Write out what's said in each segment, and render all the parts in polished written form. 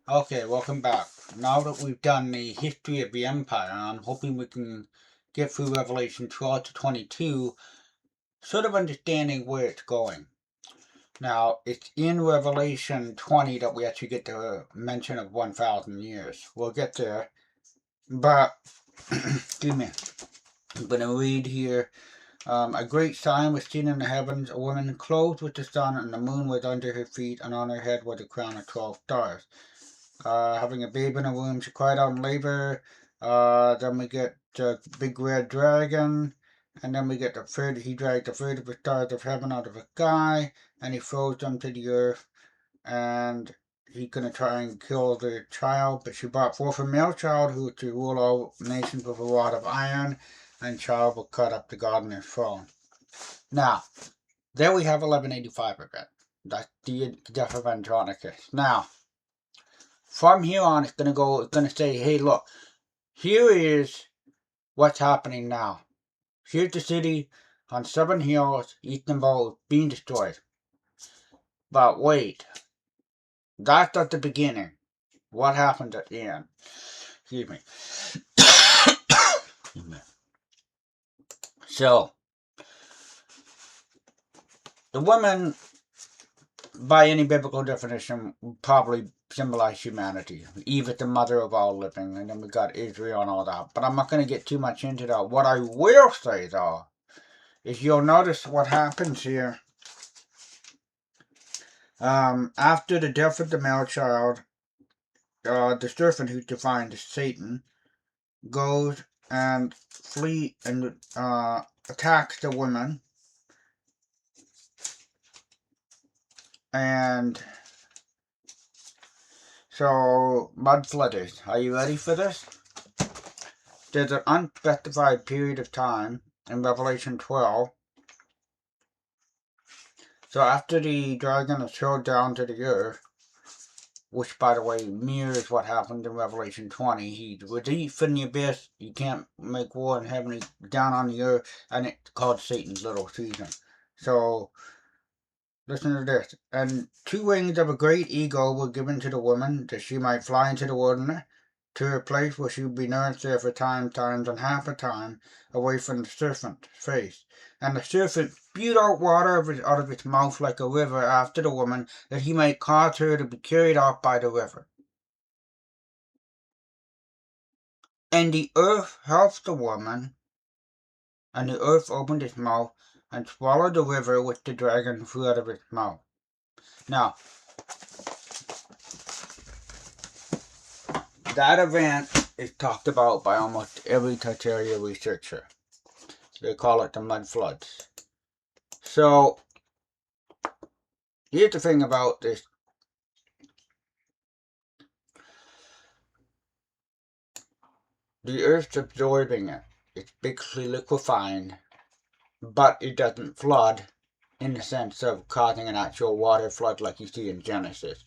Okay, welcome back. Now that we've done the history of the empire, I'm hoping we can get through Revelation 12 to 22, sort of understanding where it's going. Now, it's in Revelation 20 that we actually get the mention of 1,000 years. We'll get there, but, excuse me, I'm going to read here. A great sign was seen in the heavens, a woman clothed with the sun, and the moon was under her feet, and on her head was a crown of 12 stars. Having a baby in a womb, she cried out in labor. Then we get the big red dragon, and then we get the third. He dragged the third of the stars of heaven out of the sky, and he throws them to the earth, and he's gonna try and kill the child. But she brought forth a male child who to rule all nations with a rod of iron, and child will cut up the gardener's throne. Now, there we have 1185 again. That's the death of Andronicus. Now, from here on, it's gonna say, hey, look, here is what's happening now. Here's the city on 7 hills, Eastern Vault, being destroyed. But wait, that's not the beginning. What happened at the end? Excuse me. So, the woman, by any biblical definition, probably symbolize humanity. Eve is the mother of all living, and then we got Israel and all that. But I'm not going to get too much into that. What I will say, though, is you'll notice what happens here. After the death of the male child, the serpent, who's defined as Satan, goes and flee and attacks the woman, and so mud flooders. Are you ready for this? There's an unspecified period of time in Revelation 12. So after the dragon is thrown down to the earth, which, by the way, mirrors what happened in Revelation 20. He was deep in the abyss. You can't make war in heaven. He's down on the earth, and it's called Satan's little season. So, listen to this. And 2 wings of a great eagle were given to the woman, that she might fly into the wilderness, to a place where she would be nourished there for times and half a time, away from the serpent's face. And the serpent spewed out water out of its mouth like a river after the woman, that he might cause her to be carried off by the river. And the earth helped the woman, and the earth opened its mouth and swallowed the river which the dragon flew out of its mouth. Now, that event is talked about by almost every Tartaia researcher. They call it the mud floods. So, here's the thing about this. The earth's absorbing it. It's basically liquefying, but it doesn't flood in the sense of causing an actual water flood like you see in Genesis.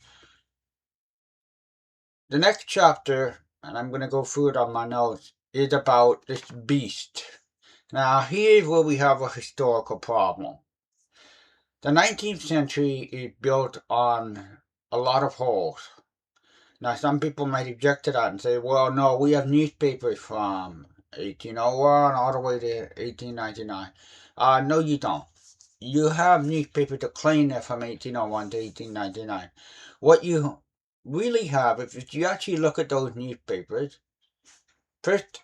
The next chapter, and I'm going to go through it on my notes, is about this beast. Now, here's where we have a historical problem. The 19th century is built on a lot of holes. Now, some people might object to that and say, well, no, we have newspapers from 1801 all the way to 1899. No, you don't. You have newspapers that claim they're from 1801 to 1899. What you really have, if you actually look at those newspapers, first,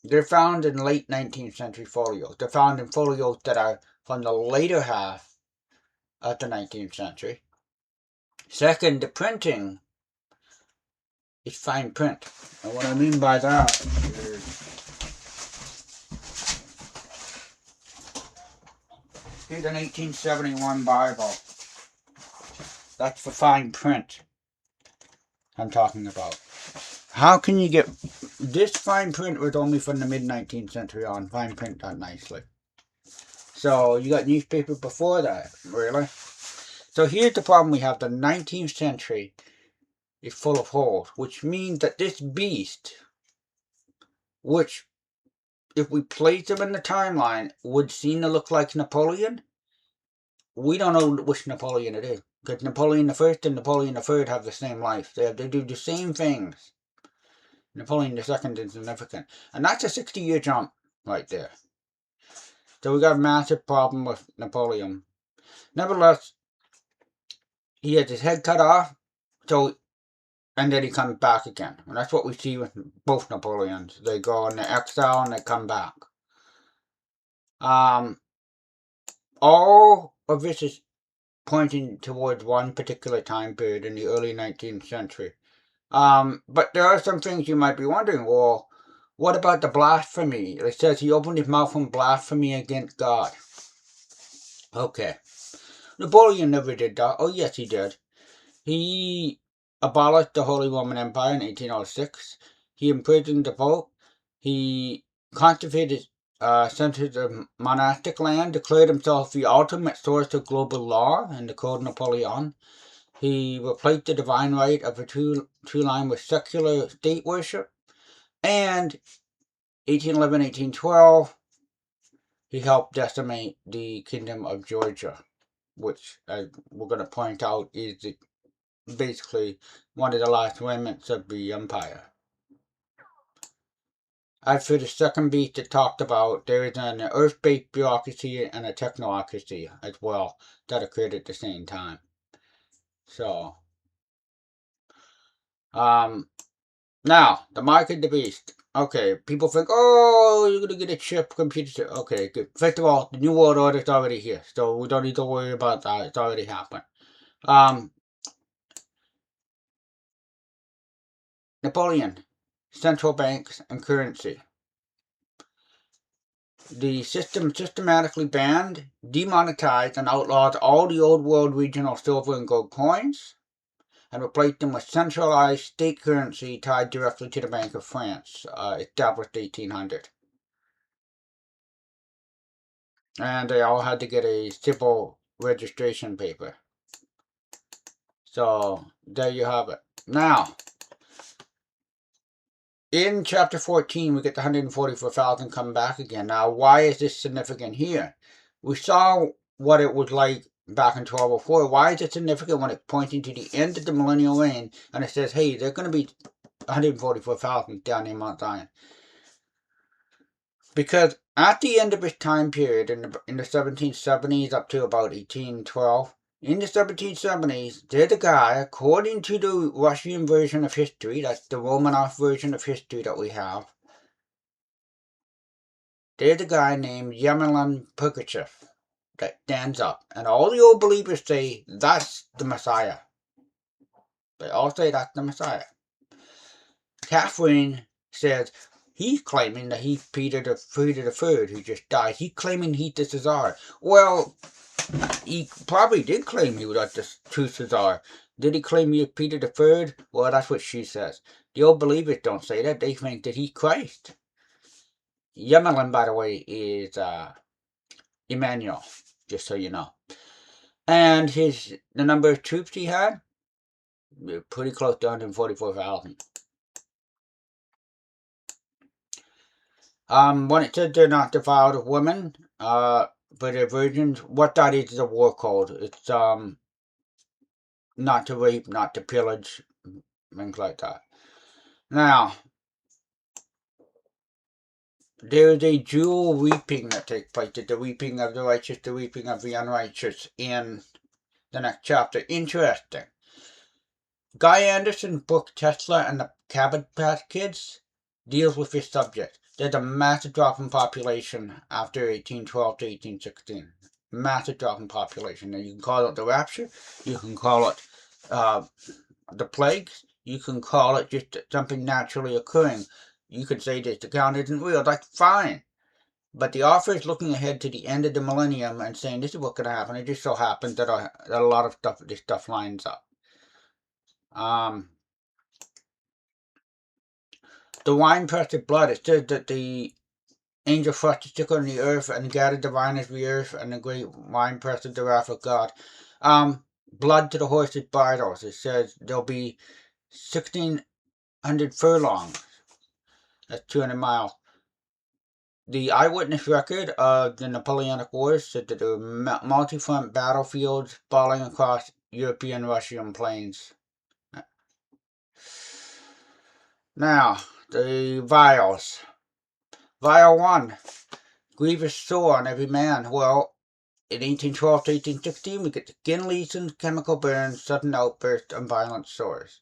they're found in late 19th century folios. They're found in folios that are from the later half of the 19th century. Second, the printing is fine print. And what I mean by that is, here's an 1871 Bible. That's the fine print I'm talking about. How can you get this fine print? Was only from the mid 19th century on. Fine print done nicely. So you got newspaper before that, really. So here's the problem we have: the 19th century is full of holes, which means that this beast, which, if we place him in the timeline, would seem to look like Napoleon, we don't know which Napoleon it is. Because Napoleon the First and Napoleon the Third have the same life. They do the same things. Napoleon the Second is significant. And that's a 60-year jump right there. So we got a massive problem with Napoleon. Nevertheless, he has his head cut off, so and then he comes back again. And that's what we see with both Napoleons. They go into exile and they come back. All of this is pointing towards one particular time period in the early 19th century. But there are some things you might be wondering. Well, what about the blasphemy? It says he opened his mouth in blasphemy against God. Okay. Napoleon never did that. Oh, yes, he did. He abolished the Holy Roman Empire in 1806. He imprisoned the Pope. He consecrated centers of monastic land, declared himself the ultimate source of global law in the Code Napoleon. He replaced the divine right of a true line with secular state worship. And 1811, 1812, he helped decimate the Kingdom of Georgia, which we're going to point out is basically one of the last remnants of the empire. As for the second beast it talked about, there is an earth-based bureaucracy and a technocracy as well that occurred at the same time. So, now, the mark of the beast. Okay, people think, oh, you're going to get a chip computer. Okay, good. First of all, the New World Order is already here, so we don't need to worry about that. It's already happened. Napoleon, central banks and currency. The system systematically banned, demonetized, and outlawed all the old world regional silver and gold coins, and replaced them with centralized state currency tied directly to the Bank of France, established 1800. And they all had to get a civil registration paper. So, there you have it. Now, in chapter 14, we get the 144,000 come back again. Now, why is this significant here? We saw what it was like back in 1204. Why is it significant when it's pointing to the end of the millennial reign and it says, hey, there's going to be 144,000 down in Mount Zion? Because at the end of this time period, in the 1770s up to about 1812, in the 1770s, there's a guy, according to the Russian version of history, that's the Romanov version of history that we have, there's a guy named Yemelin Pugachev that stands up, and all the old believers say that's the Messiah. They all say that's the Messiah. Catherine says he's claiming that he's Peter the Third who just died. He's claiming he's the Caesar. Well, he probably did claim he was the true Caesar. Did he claim he was Peter the Third? Well, that's what she says. The old believers don't say that. They think that he's Christ. Yemelin, by the way, is Emmanuel, just so you know. And the number of troops he had, pretty close to 144,000. When it says they're not defiled of women, but they're virgins, what that is a war code. It's not to rape, not to pillage, things like that. Now, there is a dual reaping that takes place. The reaping of the righteous, the reaping of the unrighteous in the next chapter. Interesting. Guy Anderson's book Tesla and the Cabbage Patch Kids deals with this subject. There's a massive drop in population after 1812 to 1816. Massive drop in population. Now you can call it the rapture, you can call it the plagues, you can call it just something naturally occurring. You could say this account isn't real, that's fine. But the author is looking ahead to the end of the millennium and saying this is what's going to happen. It just so happens that a lot of this stuff lines up. The wine-pressed blood, it says that the angel thrust the sickle in the earth and gathered the vine of the earth and the great wine-press of the wrath of God. Blood to the horses' bridles. It says there'll be 1,600 furlongs. That's 200 miles. The eyewitness record of the Napoleonic Wars said that there were multi-front battlefields falling across European Russian plains. Now, the vials. Vial 1. Grievous sore on every man. Well, in 1812 to 1816, we get the skin lesions, chemical burns, sudden outbursts, and violent sores.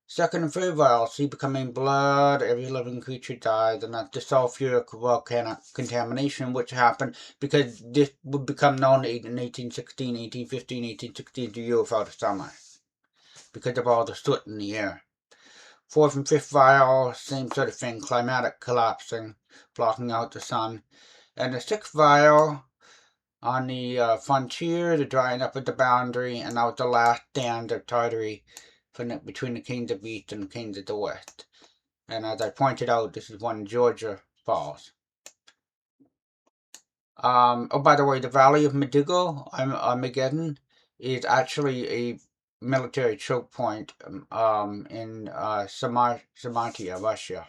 Second and third vial, see becoming blood, every living creature dies, and that's the sulfuric volcanic contamination, which happened because this would become known in 1816, 1815, 1816 to Europe throughout the summer, because of all the soot in the air. Fourth and fifth vial, same sort of thing, climatic collapsing, blocking out the sun. And the sixth vial, on the frontier, the drying up of the boundary, and that was the last stand of Tartary between the kings of the east and the kings of the west. And as I pointed out, this is when Georgia falls. Oh, by the way, the Valley of Medigo, Armageddon, is actually a military choke point in Samartia, Russia.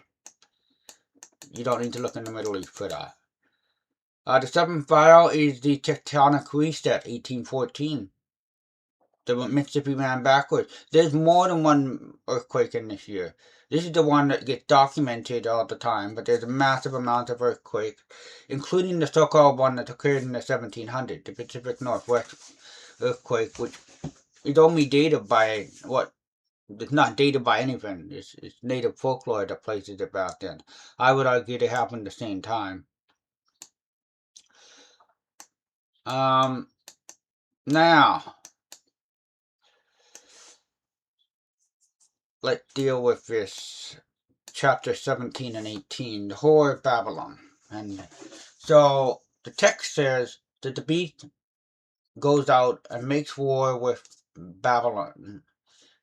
You don't need to look in the Middle East for that. The seventh vial is the tectonic reset, 1814. The Mississippi ran backwards. There's more than one earthquake in this year. This is the one that gets documented all the time, but there's a massive amount of earthquakes, including the so-called one that occurred in the 1700s, the Pacific Northwest earthquake, which is only dated by it's not dated by anything. It's native folklore that places it back then. I would argue they happened at the same time. Now, let's deal with this chapter 17 and 18, the whore of Babylon. And so the text says that the beast goes out and makes war with Babylon,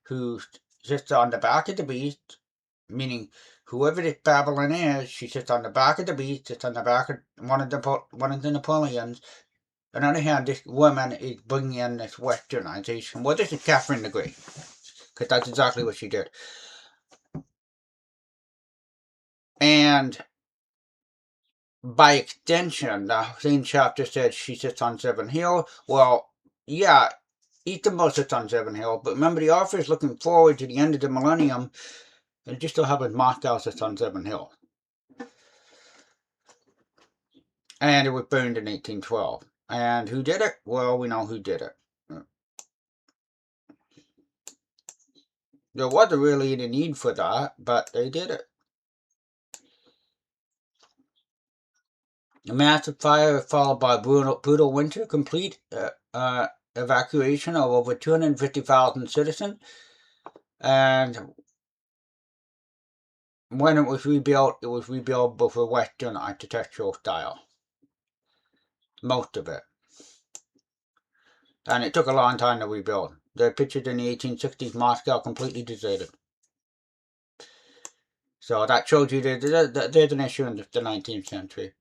who sits on the back of the beast, meaning whoever this Babylon is, she sits on the back of the beast, sits on the back of one of the Napoleons. On the other hand, this woman is bringing in this westernization. Well, this is Catherine the Great, because that's exactly what she did. And by extension, the same chapter said she sits on Seven Hill. Well, yeah, Istanbul sits on Seven Hill, but remember the author is looking forward to the end of the millennium, and it just so happens Moscow sits on Seven Hill. And it was burned in 1812. And who did it? Well, we know who did it. There wasn't really any need for that, but they did it. A massive fire followed by brutal winter, complete evacuation of over 250,000 citizens. And when it was rebuilt with a Western architectural style. Most of it. And it took a long time to rebuild. They're pictured in the 1860s Moscow completely deserted. So that shows you that there's an issue in the 19th century.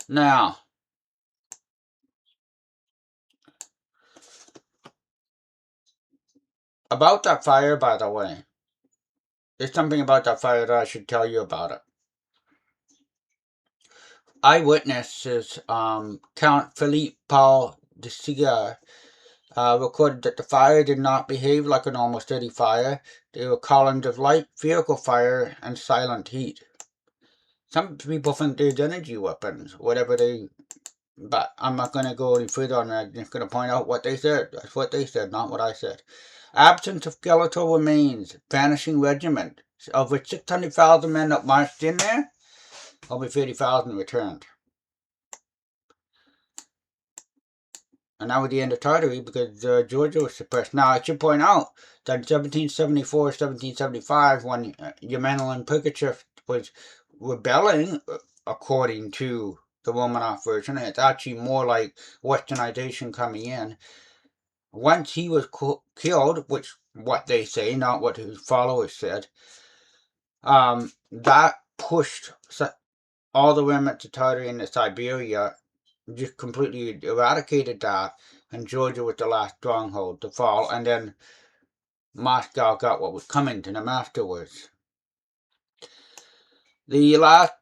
Now, about that fire, by the way, there's something about that fire that I should tell you about it. Eyewitnesses, Count Philippe Paul de Sigar, recorded that the fire did not behave like a normal steady fire. There were columns of light, vehicle fire, and silent heat. Some people think there's energy weapons, but I'm not going to go any further on that. I'm just going to point out what they said. That's what they said, not what I said. Absence of skeletal remains, vanishing regiment. Of which 600,000 men that marched in there, only 30,000 returned. And that was the end of Tartary because Georgia was suppressed. Now, I should point out that in 1774, 1775, when Yemenel Pugachev was rebelling, according to the Romanov version, it's actually more like westernization coming in. Once he was killed, which what they say, not what his followers said, that pushed all the remnants of Tartary into Siberia, just completely eradicated that, and Georgia was the last stronghold to fall. And then Moscow got what was coming to them afterwards. The last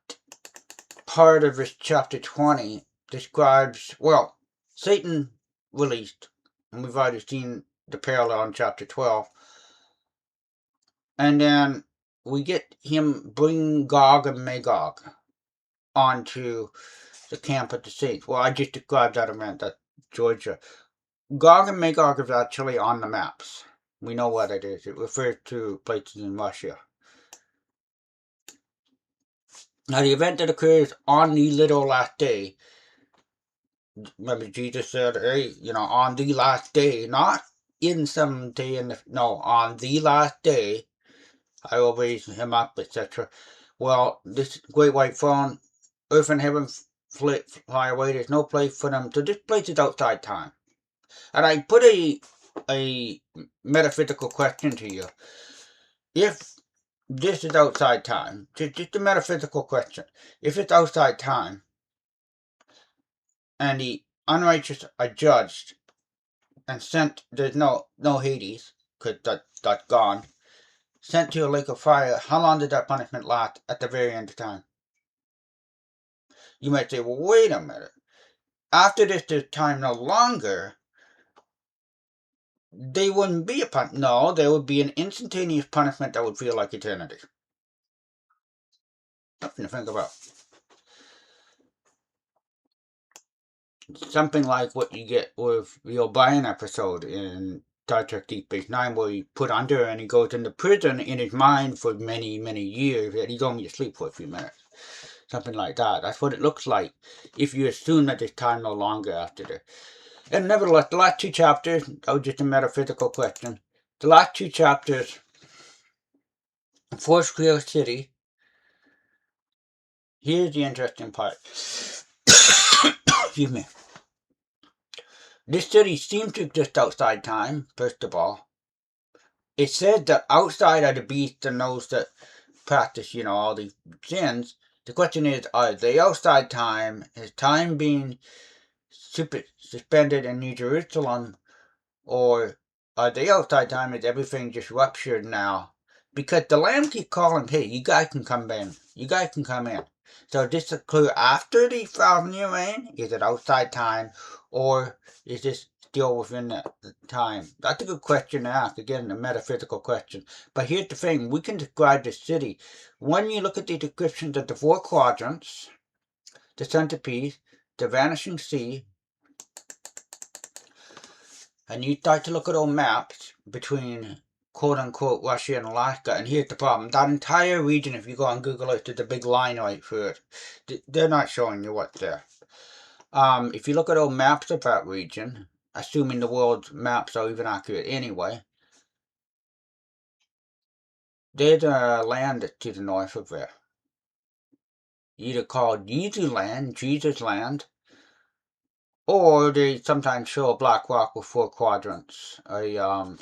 part of this chapter 20 describes, well, Satan released, and we've already seen the parallel in chapter 12. And then we get him bringing Gog and Magog onto the camp of the saints. Well, I just described that event at Georgia. Gog and Magog is actually on the maps. We know what it is. It refers to places in Russia. Now, the event that occurs on the literal last day, remember Jesus said, hey, on the last day, not in some day no, on the last day, I will raise him up, etc. Well, this great white throne, earth and heaven fly away, there's no place for them. So this place is outside time. And I put a metaphysical question to you. If this is outside time, just a metaphysical question. If it's outside time, and the unrighteous are judged and sent, there's no Hades, because that's gone, sent to a lake of fire, how long did that punishment last at the very end of time? You might say, well, wait a minute. After this, there's time no longer. They wouldn't be a punishment. No, there would be an instantaneous punishment that would feel like eternity. Something to think about. Something like what you get with the O'Brien episode in Star Trek Deep Space Nine, where he put under and he goes into prison in his mind for many, many years, and he's only asleep for a few minutes. Something like that. That's what it looks like if you assume that there's time no longer after this. And nevertheless, the last two chapters, that was just a metaphysical question. The last two chapters, Force Clear City. Here's the interesting part. Excuse me. This city seems to exist outside time, first of all. It said that outside are the beasts and those that practice, all these sins. The question is, are they outside time? Is time being suspended in New Jerusalem? Or are they outside time? Is everything just ruptured now? Because the Lamb keep calling, hey, you guys can come in. You guys can come in. So is this occur after the 1,000-year reign? Is it outside time? Or is this still within the time? That's a good question to ask. Again, a metaphysical question. But here's the thing. We can describe the city. When you look at the descriptions of the 4 quadrants, the centerpiece, the vanishing sea, and you start to look at all maps between quote-unquote Russia and Alaska, and here's the problem. That entire region, if you go on Google Earth, there's a big line right through it. They're not showing you what's there. If you look at all maps of that region, assuming the world's maps are even accurate anyway, there's a land to the north of there. Either called Yeezy Land, Jesus Land, or they sometimes show a black rock with 4 quadrants, a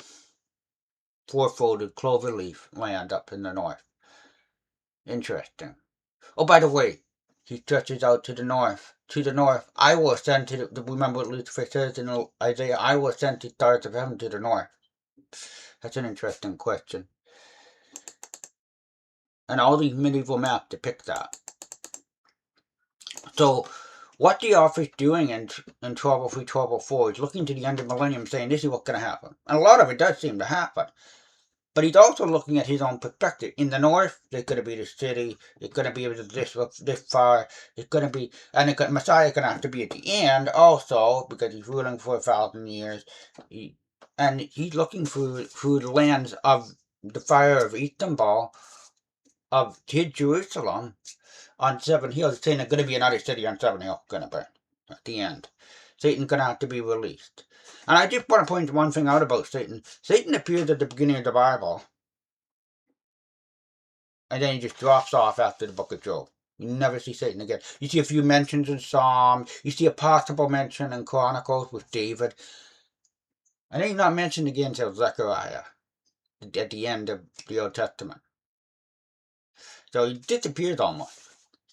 4-folded cloverleaf land up in the north. Interesting. Oh, by the way, he stretches out to the north. To the north, I will ascend to the, remember what Lucifer says in Isaiah, I will ascend to the stars of heaven to the north. That's an interesting question. And all these medieval maps depict that. So, what the author's doing in 1203, 1204 is looking to the end of millennium saying this is what's going to happen. And a lot of it does seem to happen. But he's also looking at his own perspective. In the north, there's going to be the city. It's going to be this far. It's going to be, and Messiah's going to have to be at the end also because he's ruling for 1,000 years. And he's looking through the lens of the fire of Istanbul, of his Jerusalem on 7 hills, saying there's going to be another city on 7 hills going to burn at the end. Satan's going to have to be released. And I just want to point one thing out about Satan. Satan appears at the beginning of the Bible, and then he just drops off after the book of Job. You never see Satan again. You see a few mentions in Psalms. You see a possible mention in Chronicles with David. And then he's not mentioned again until Zechariah, at the end of the Old Testament. So he disappears almost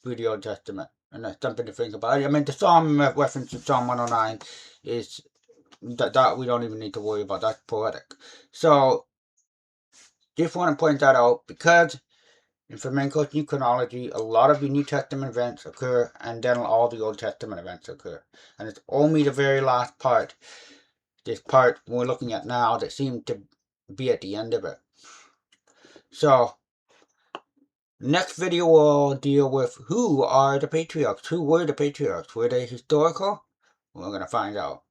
through the Old Testament. And that's something to think about. I mean, the Psalm reference to Psalm 109 is that we don't even need to worry about. That's poetic. So just want to point that out because in flamenco's new chronology, a lot of the New Testament events occur, and then all the Old Testament events occur. And it's only the very last part, this part we're looking at now, that seemed to be at the end of it. So, next video will deal with who are the patriarchs. Who were the patriarchs? Were they historical? We're going to find out.